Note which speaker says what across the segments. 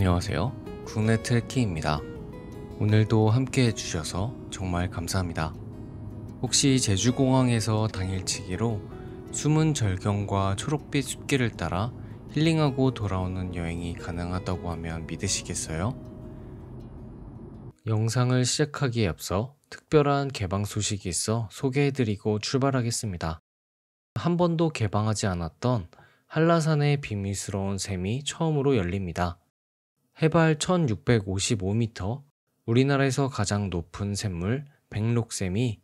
Speaker 1: 안녕하세요. 국내 트레킹입니다. 오늘도 함께 해주셔서 정말 감사합니다. 혹시 제주공항에서 당일치기로 숨은 절경과 초록빛 숲길을 따라 힐링하고 돌아오는 여행이 가능하다고 하면 믿으시겠어요? 영상을 시작하기에 앞서 특별한 개방 소식이 있어 소개해드리고 출발하겠습니다. 한 번도 개방하지 않았던 한라산의 비밀스러운 샘이 처음으로 열립니다. 해발 1655m, 우리나라에서 가장 높은 샘물 백록샘이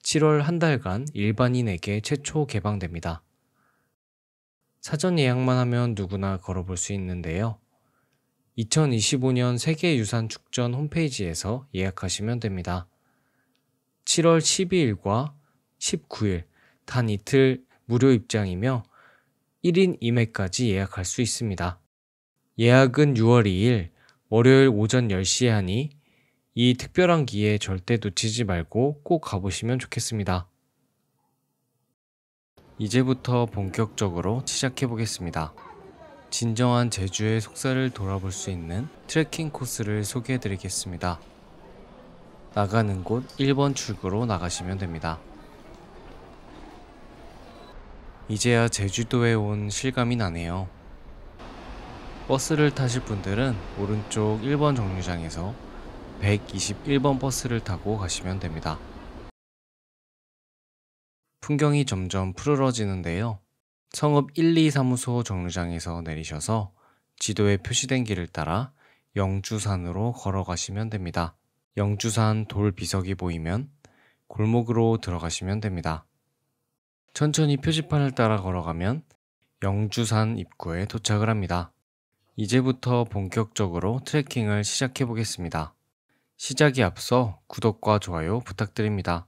Speaker 1: 7월 한 달간 일반인에게 최초 개방됩니다. 사전 예약만 하면 누구나 걸어볼 수 있는데요. 2025년 세계유산축전 홈페이지에서 예약하시면 됩니다. 7월 12일과 19일 단 이틀 무료 입장이며 1인 2매까지 예약할 수 있습니다. 예약은 6월 2일 월요일 오전 10시에 하니 이 특별한 기회 절대 놓치지 말고 꼭 가보시면 좋겠습니다. 이제부터 본격적으로 시작해 보겠습니다. 진정한 제주의 속살을 돌아볼 수 있는 트레킹 코스를 소개해 드리겠습니다. 나가는 곳 1번 출구로 나가시면 됩니다. 이제야 제주도에 온 실감이 나네요. 버스를 타실 분들은 오른쪽 1번 정류장에서 121번 버스를 타고 가시면 됩니다. 풍경이 점점 푸르러지는데요. 성읍 1, 2 사무소 정류장에서 내리셔서 지도에 표시된 길을 따라 영주산으로 걸어가시면 됩니다. 영주산 돌 비석이 보이면 골목으로 들어가시면 됩니다. 천천히 표지판을 따라 걸어가면 영주산 입구에 도착을 합니다. 이제부터 본격적으로 트레킹을 시작해 보겠습니다. 시작에 앞서 구독과 좋아요 부탁드립니다.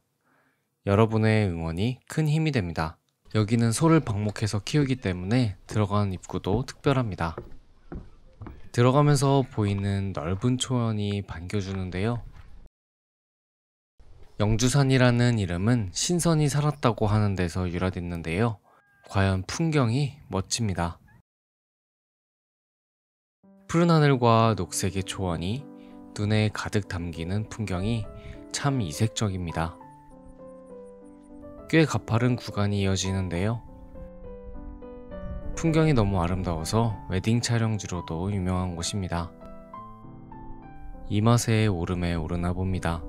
Speaker 1: 여러분의 응원이 큰 힘이 됩니다. 여기는 소를 방목해서 키우기 때문에 들어가는 입구도 특별합니다. 들어가면서 보이는 넓은 초원이 반겨주는데요. 영주산이라는 이름은 신선이 살았다고 하는 데서 유래됐는데요. 과연 풍경이 멋집니다. 푸른 하늘과 녹색의 초원이 눈에 가득 담기는 풍경이 참 이색적입니다. 꽤 가파른 구간이 이어지는데요. 풍경이 너무 아름다워서 웨딩 촬영지로도 유명한 곳입니다. 이 맛에 오름에 오르나 봅니다.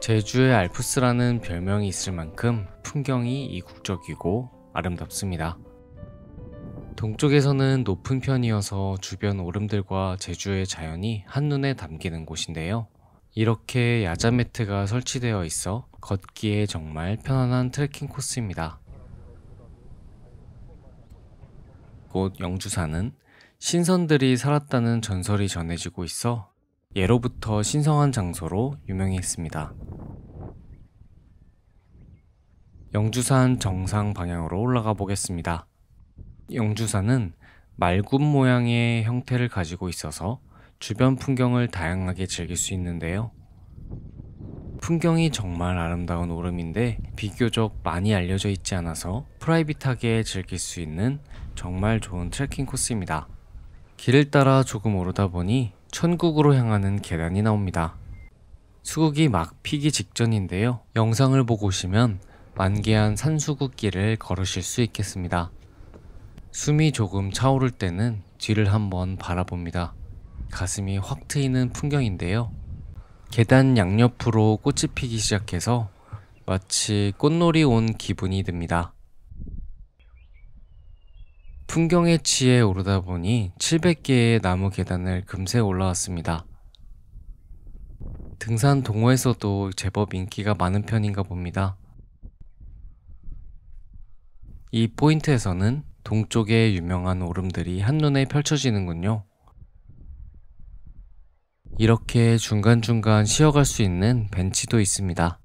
Speaker 1: 제주의 알프스라는 별명이 있을 만큼 풍경이 이국적이고 아름답습니다. 동쪽에서는 높은 편이어서 주변 오름들과 제주의 자연이 한눈에 담기는 곳인데요. 이렇게 야자 매트가 설치되어 있어 걷기에 정말 편안한 트레킹 코스입니다. 곳 영주산은 신선들이 살았다는 전설이 전해지고 있어 예로부터 신성한 장소로 유명했습니다. 영주산 정상 방향으로 올라가 보겠습니다. 영주산은 말굽 모양의 형태를 가지고 있어서 주변 풍경을 다양하게 즐길 수 있는데요. 풍경이 정말 아름다운 오름인데 비교적 많이 알려져 있지 않아서 프라이빗하게 즐길 수 있는 정말 좋은 트레킹 코스입니다. 길을 따라 조금 오르다 보니 천국으로 향하는 계단이 나옵니다. 수국이 막 피기 직전인데요. 영상을 보고 오시면 만개한 산수국길을 걸으실 수 있겠습니다. 숨이 조금 차오를 때는 뒤를 한번 바라봅니다. 가슴이 확 트이는 풍경인데요. 계단 양옆으로 꽃이 피기 시작해서 마치 꽃놀이 온 기분이 듭니다. 풍경에 취해 오르다 보니 700개의 나무 계단을 금세 올라왔습니다. 등산 동호회에서도 제법 인기가 많은 편인가 봅니다. 이 포인트에서는 동쪽의 유명한 오름들이 한눈에 펼쳐지는군요. 이렇게 중간중간 쉬어갈 수 있는 벤치도 있습니다.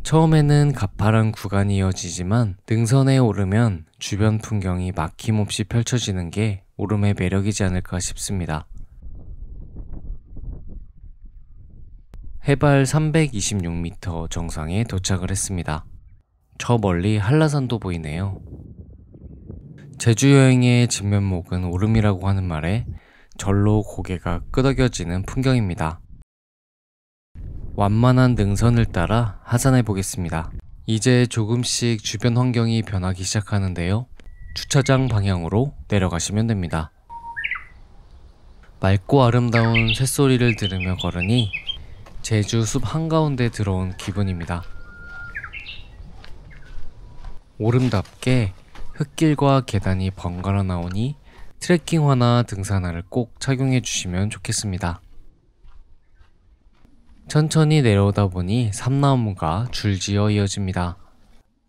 Speaker 1: 처음에는 가파른 구간이 이어지지만 능선에 오르면 주변 풍경이 막힘없이 펼쳐지는 게 오름의 매력이지 않을까 싶습니다. 해발 326m 정상에 도착을 했습니다. 저 멀리 한라산도 보이네요. 제주 여행의 진면목은 오름이라고 하는 말에 절로 고개가 끄덕여지는 풍경입니다. 완만한 능선을 따라 하산해 보겠습니다. 이제 조금씩 주변 환경이 변하기 시작하는데요. 주차장 방향으로 내려가시면 됩니다. 맑고 아름다운 새소리를 들으며 걸으니 제주 숲 한가운데 들어온 기분입니다. 오름답게 흙길과 계단이 번갈아 나오니 트레킹화나 등산화를 꼭 착용해 주시면 좋겠습니다. 천천히 내려오다 보니 삼나무가 줄지어 이어집니다.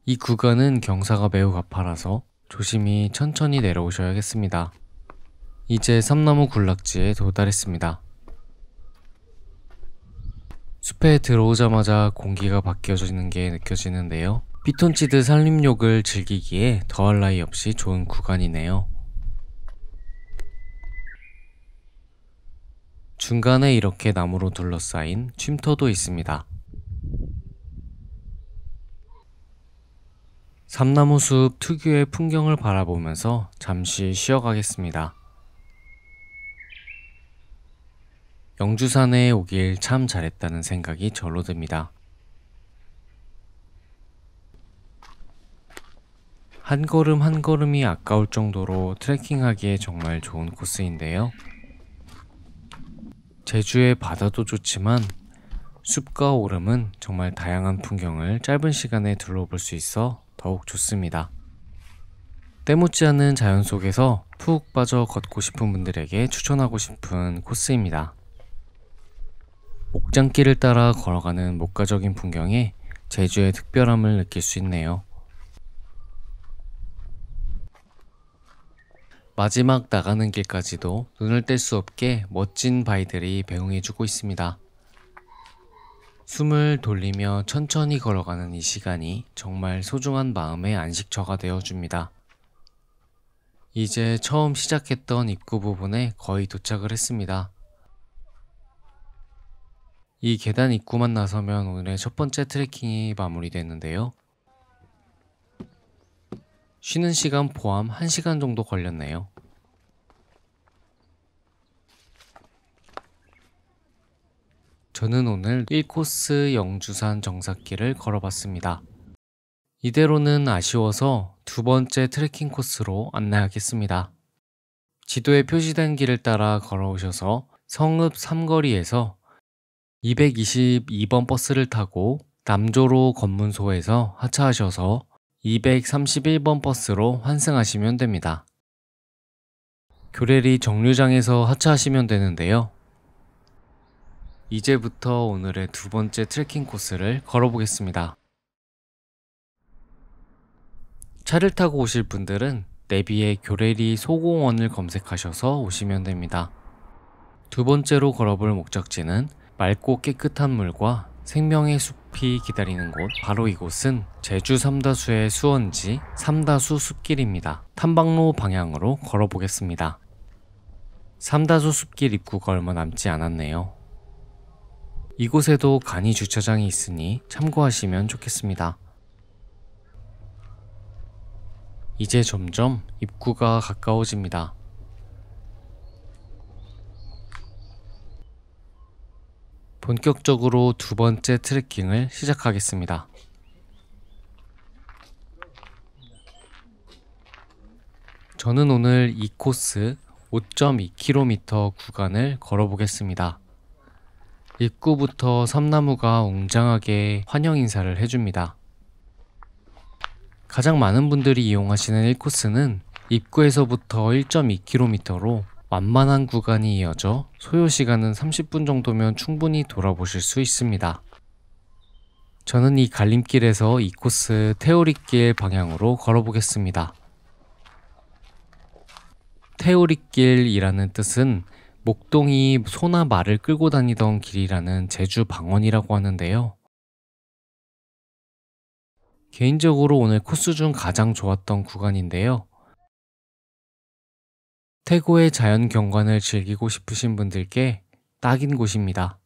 Speaker 1: 이 구간은 경사가 매우 가파라서 조심히 천천히 내려오셔야겠습니다. 이제 삼나무 군락지에 도달했습니다. 숲에 들어오자마자 공기가 바뀌어지는 게 느껴지는데요. 피톤치드 산림욕을 즐기기에 더할 나위 없이 좋은 구간이네요. 중간에 이렇게 나무로 둘러싸인 쉼터도 있습니다. 삼나무 숲 특유의 풍경을 바라보면서 잠시 쉬어가겠습니다. 영주산에 오길 참 잘했다는 생각이 절로 듭니다. 한 걸음 한 걸음이 아까울 정도로 트레킹하기에 정말 좋은 코스인데요. 제주의 바다도 좋지만 숲과 오름은 정말 다양한 풍경을 짧은 시간에 둘러볼 수 있어 더욱 좋습니다. 때묻지 않는 자연 속에서 푹 빠져 걷고 싶은 분들에게 추천하고 싶은 코스입니다. 목장길을 따라 걸어가는 목가적인 풍경에 제주의 특별함을 느낄 수 있네요. 마지막 나가는 길까지도 눈을 뗄 수 없게 멋진 바위들이 배웅해주고 있습니다. 숨을 돌리며 천천히 걸어가는 이 시간이 정말 소중한 마음의 안식처가 되어줍니다. 이제 처음 시작했던 입구 부분에 거의 도착을 했습니다. 이 계단 입구만 나서면 오늘의 첫 번째 트레킹이 마무리됐는데요. 쉬는 시간 포함 1시간 정도 걸렸네요. 저는 오늘 1코스 영주산 정삭길을 걸어봤습니다. 이대로는 아쉬워서 두 번째 트레킹 코스로 안내하겠습니다. 지도에 표시된 길을 따라 걸어오셔서 성읍 삼거리에서 222번 버스를 타고 남조로 검문소에서 하차하셔서 231번 버스로 환승하시면 됩니다. 교레리 정류장에서 하차하시면 되는데요. 이제부터 오늘의 두 번째 트레킹 코스를 걸어보겠습니다. 차를 타고 오실 분들은 내비에 교레리 소공원을 검색하셔서 오시면 됩니다. 두 번째로 걸어볼 목적지는 맑고 깨끗한 물과 생명의 숲이 기다리는 곳, 바로 이곳은 제주 삼다수의 수원지 삼다수 숲길입니다. 탐방로 방향으로 걸어보겠습니다. 삼다수 숲길 입구가 얼마 남지 않았네요. 이곳에도 간이 주차장이 있으니 참고하시면 좋겠습니다. 이제 점점 입구가 가까워집니다. 본격적으로 두 번째 트레킹을 시작하겠습니다. 저는 오늘 이 코스 5.2km 구간을 걸어보겠습니다. 입구부터 삼나무가 웅장하게 환영 인사를 해줍니다. 가장 많은 분들이 이용하시는 1코스는 입구에서부터 1.2km로 완만한 구간이 이어져 소요시간은 30분 정도면 충분히 돌아보실 수 있습니다. 저는 이 갈림길에서 이 코스 태오리길 방향으로 걸어보겠습니다. 태오리길이라는 뜻은 목동이 소나 말을 끌고 다니던 길이라는 제주 방언이라고 하는데요. 개인적으로 오늘 코스 중 가장 좋았던 구간인데요. 태고의 자연 경관을 즐기고 싶으신 분들께 딱인 곳입니다.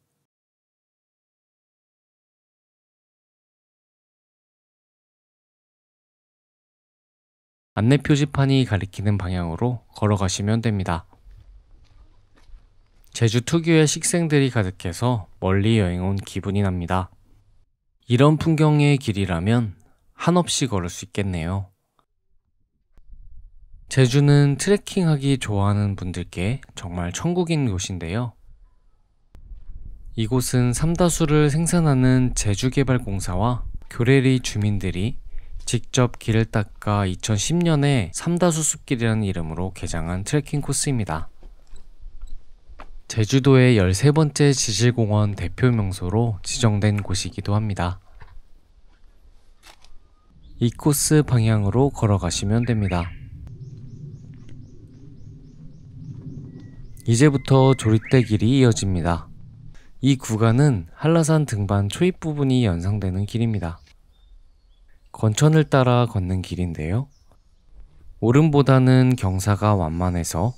Speaker 1: 안내 표지판이 가리키는 방향으로 걸어가시면 됩니다. 제주 특유의 식생들이 가득해서 멀리 여행 온 기분이 납니다. 이런 풍경의 길이라면 한없이 걸을 수 있겠네요. 제주는 트레킹하기 좋아하는 분들께 정말 천국인 곳인데요. 이곳은 삼다수를 생산하는 제주개발공사와 교래리 주민들이 직접 길을 닦아 2010년에 삼다수 숲길이라는 이름으로 개장한 트레킹 코스입니다. 제주도의 13번째 지질공원 대표 명소로 지정된 곳이기도 합니다. 이 코스 방향으로 걸어가시면 됩니다. 이제부터 조릿대 길이 이어집니다. 이 구간은 한라산 등반 초입 부분이 연상되는 길입니다. 건천을 따라 걷는 길인데요. 오름보다는 경사가 완만해서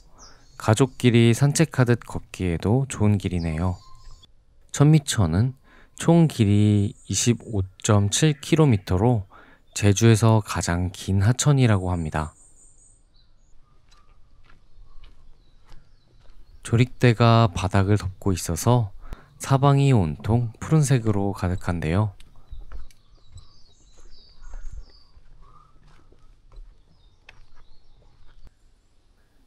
Speaker 1: 가족끼리 산책하듯 걷기에도 좋은 길이네요. 천미천은 총 길이 25.7km로 제주에서 가장 긴 하천이라고 합니다. 조릿대가 바닥을 덮고 있어서 사방이 온통 푸른색으로 가득한데요.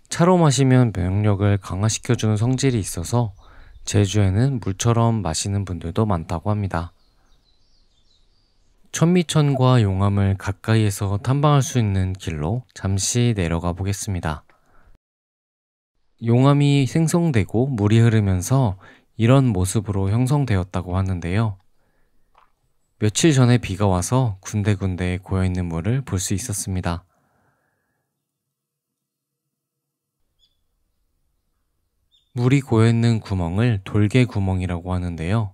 Speaker 1: 차로 마시면 면역력을 강화시켜주는 성질이 있어서 제주에는 물처럼 마시는 분들도 많다고 합니다. 천미천과 용암을 가까이에서 탐방할 수 있는 길로 잠시 내려가 보겠습니다. 용암이 생성되고 물이 흐르면서 이런 모습으로 형성되었다고 하는데요. 며칠 전에 비가 와서 군데군데 고여있는 물을 볼 수 있었습니다. 물이 고여있는 구멍을 돌개 구멍이라고 하는데요.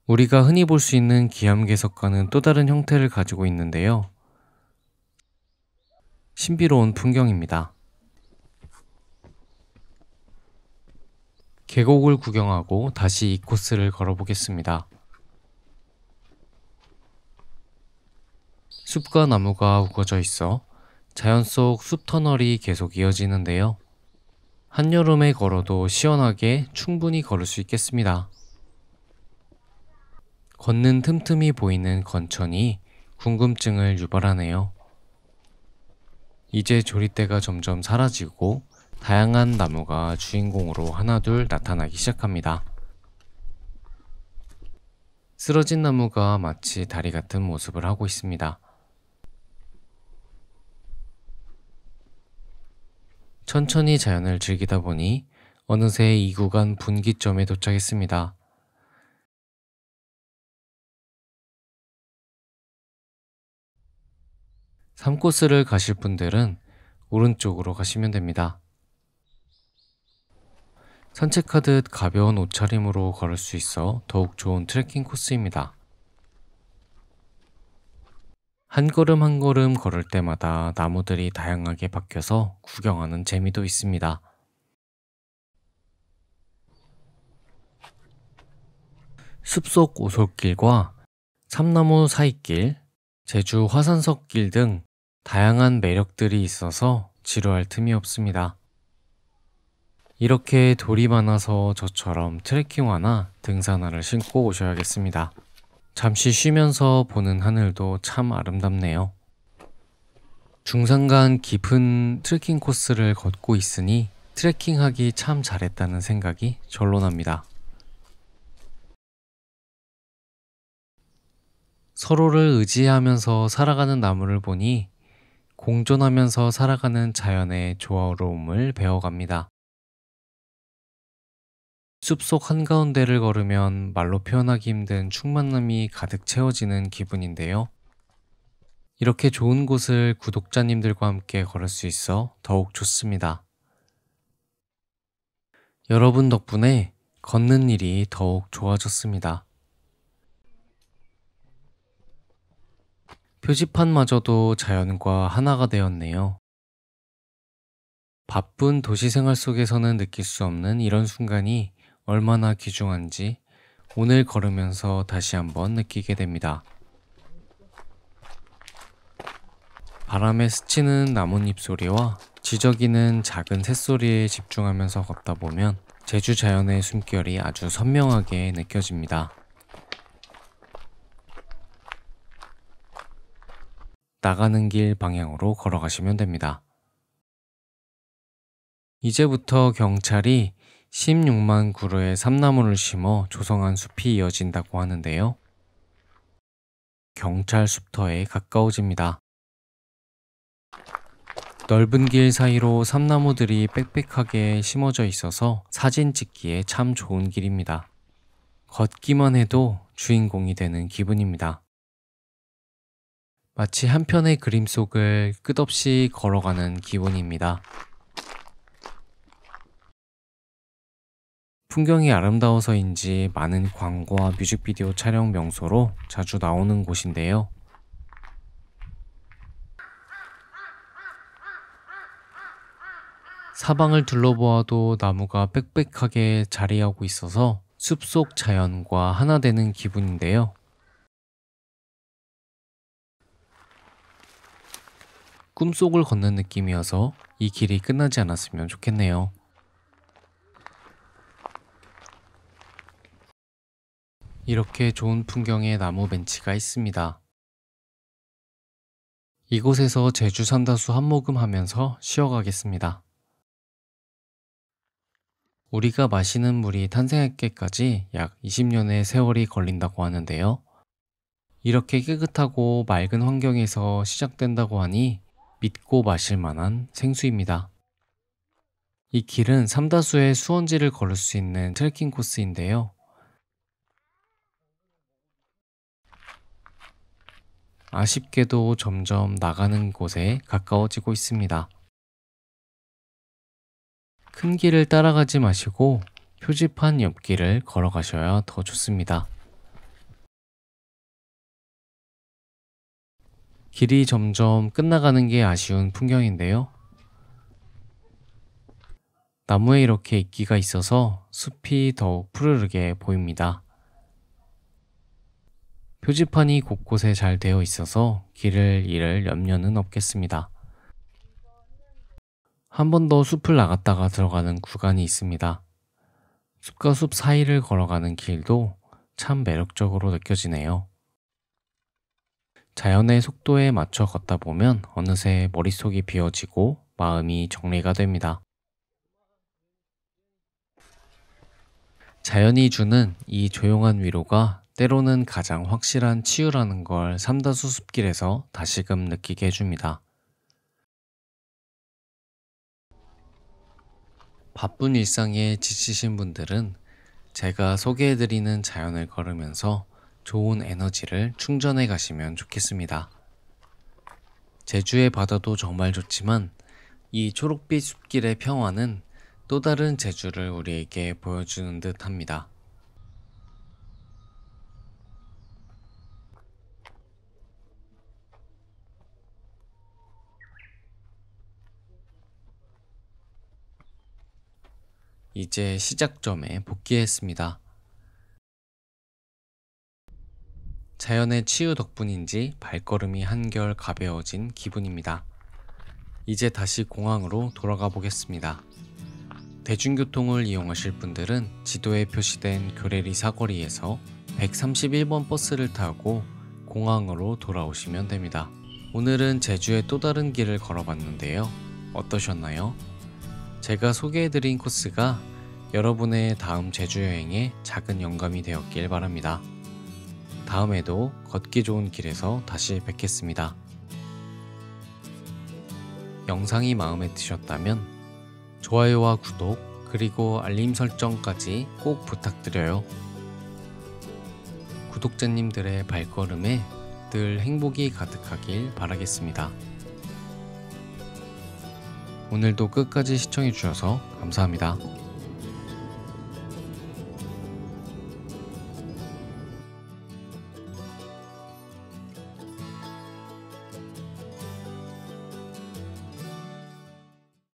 Speaker 1: 우리가 흔히 볼 수 있는 기암괴석과는 또 다른 형태를 가지고 있는데요. 신비로운 풍경입니다. 계곡을 구경하고 다시 이 코스를 걸어보겠습니다. 숲과 나무가 우거져 있어 자연 속 숲터널이 계속 이어지는데요. 한여름에 걸어도 시원하게 충분히 걸을 수 있겠습니다. 걷는 틈틈이 보이는 건천이 궁금증을 유발하네요. 이제 조릿대가 점점 사라지고 다양한 나무가 주인공으로 하나둘 나타나기 시작합니다. 쓰러진 나무가 마치 다리 같은 모습을 하고 있습니다. 천천히 자연을 즐기다 보니 어느새 이 구간 분기점에 도착했습니다. 산코스를 가실 분들은 오른쪽으로 가시면 됩니다. 산책하듯 가벼운 옷차림으로 걸을 수 있어 더욱 좋은 트레킹 코스입니다. 한 걸음 한 걸음 걸을 때마다 나무들이 다양하게 바뀌어서 구경하는 재미도 있습니다. 숲속 오솔길과 삼나무 사이길, 제주 화산석길 등 다양한 매력들이 있어서 지루할 틈이 없습니다. 이렇게 돌이 많아서 저처럼 트레킹화나 등산화를 신고 오셔야겠습니다. 잠시 쉬면서 보는 하늘도 참 아름답네요. 중산간 깊은 트레킹 코스를 걷고 있으니 트레킹하기 참 잘했다는 생각이 절로 납니다. 서로를 의지하면서 살아가는 나무를 보니 공존하면서 살아가는 자연의 조화로움을 배워갑니다. 숲속 한가운데를 걸으면 말로 표현하기 힘든 충만함이 가득 채워지는 기분인데요. 이렇게 좋은 곳을 구독자님들과 함께 걸을 수 있어 더욱 좋습니다. 여러분 덕분에 걷는 일이 더욱 좋아졌습니다. 표지판마저도 자연과 하나가 되었네요. 바쁜 도시 생활 속에서는 느낄 수 없는 이런 순간이 얼마나 귀중한지 오늘 걸으면서 다시 한번 느끼게 됩니다. 바람에 스치는 나뭇잎 소리와 지저귀는 작은 새소리에 집중하면서 걷다 보면 제주 자연의 숨결이 아주 선명하게 느껴집니다. 나가는 길 방향으로 걸어가시면 됩니다. 이제부터 경찰이 16만 그루의 삼나무를 심어 조성한 숲이 이어진다고 하는데요. 경찰 숲터에 가까워집니다. 넓은 길 사이로 삼나무들이 빽빽하게 심어져 있어서 사진 찍기에 참 좋은 길입니다. 걷기만 해도 주인공이 되는 기분입니다. 마치 한 편의 그림 속을 끝없이 걸어가는 기분입니다. 풍경이 아름다워서인지 많은 광고와 뮤직비디오 촬영 명소로 자주 나오는 곳인데요. 사방을 둘러보아도 나무가 빽빽하게 자리하고 있어서 숲속 자연과 하나 되는 기분인데요. 꿈속을 걷는 느낌이어서 이 길이 끝나지 않았으면 좋겠네요. 이렇게 좋은 풍경의 나무 벤치가 있습니다. 이곳에서 제주 삼다수 한 모금 하면서 쉬어가겠습니다. 우리가 마시는 물이 탄생하기까지 약 20년의 세월이 걸린다고 하는데요. 이렇게 깨끗하고 맑은 환경에서 시작된다고 하니 믿고 마실 만한 생수입니다. 이 길은 삼다수의 수원지를 걸을 수 있는 트레킹 코스인데요. 아쉽게도 점점 나가는 곳에 가까워지고 있습니다. 큰 길을 따라가지 마시고 표지판 옆길을 걸어가셔야 더 좋습니다. 길이 점점 끝나가는 게 아쉬운 풍경인데요. 나무에 이렇게 이끼가 있어서 숲이 더욱 푸르르게 보입니다. 표지판이 곳곳에 잘 되어 있어서 길을 잃을 염려는 없겠습니다. 한 번 더 숲을 나갔다가 들어가는 구간이 있습니다. 숲과 숲 사이를 걸어가는 길도 참 매력적으로 느껴지네요. 자연의 속도에 맞춰 걷다 보면 어느새 머릿속이 비워지고 마음이 정리가 됩니다. 자연이 주는 이 조용한 위로가 때로는 가장 확실한 치유라는 걸 삼다수 숲길에서 다시금 느끼게 해줍니다. 바쁜 일상에 지치신 분들은 제가 소개해드리는 자연을 걸으면서 좋은 에너지를 충전해 가시면 좋겠습니다. 제주의 바다도 정말 좋지만 이 초록빛 숲길의 평화는 또 다른 제주를 우리에게 보여주는 듯 합니다. 이제 시작점에 복귀했습니다. 자연의 치유 덕분인지 발걸음이 한결 가벼워진 기분입니다. 이제 다시 공항으로 돌아가 보겠습니다. 대중교통을 이용하실 분들은 지도에 표시된 교레리 사거리에서 131번 버스를 타고 공항으로 돌아오시면 됩니다. 오늘은 제주의 또 다른 길을 걸어봤는데요. 어떠셨나요? 제가 소개해드린 코스가 여러분의 다음 제주 여행에 작은 영감이 되었길 바랍니다. 다음에도 걷기 좋은 길에서 다시 뵙겠습니다. 영상이 마음에 드셨다면 좋아요와 구독 그리고 알림 설정까지 꼭 부탁드려요. 구독자님들의 발걸음에 늘 행복이 가득하길 바라겠습니다. 오늘도 끝까지 시청해주셔서 감사합니다.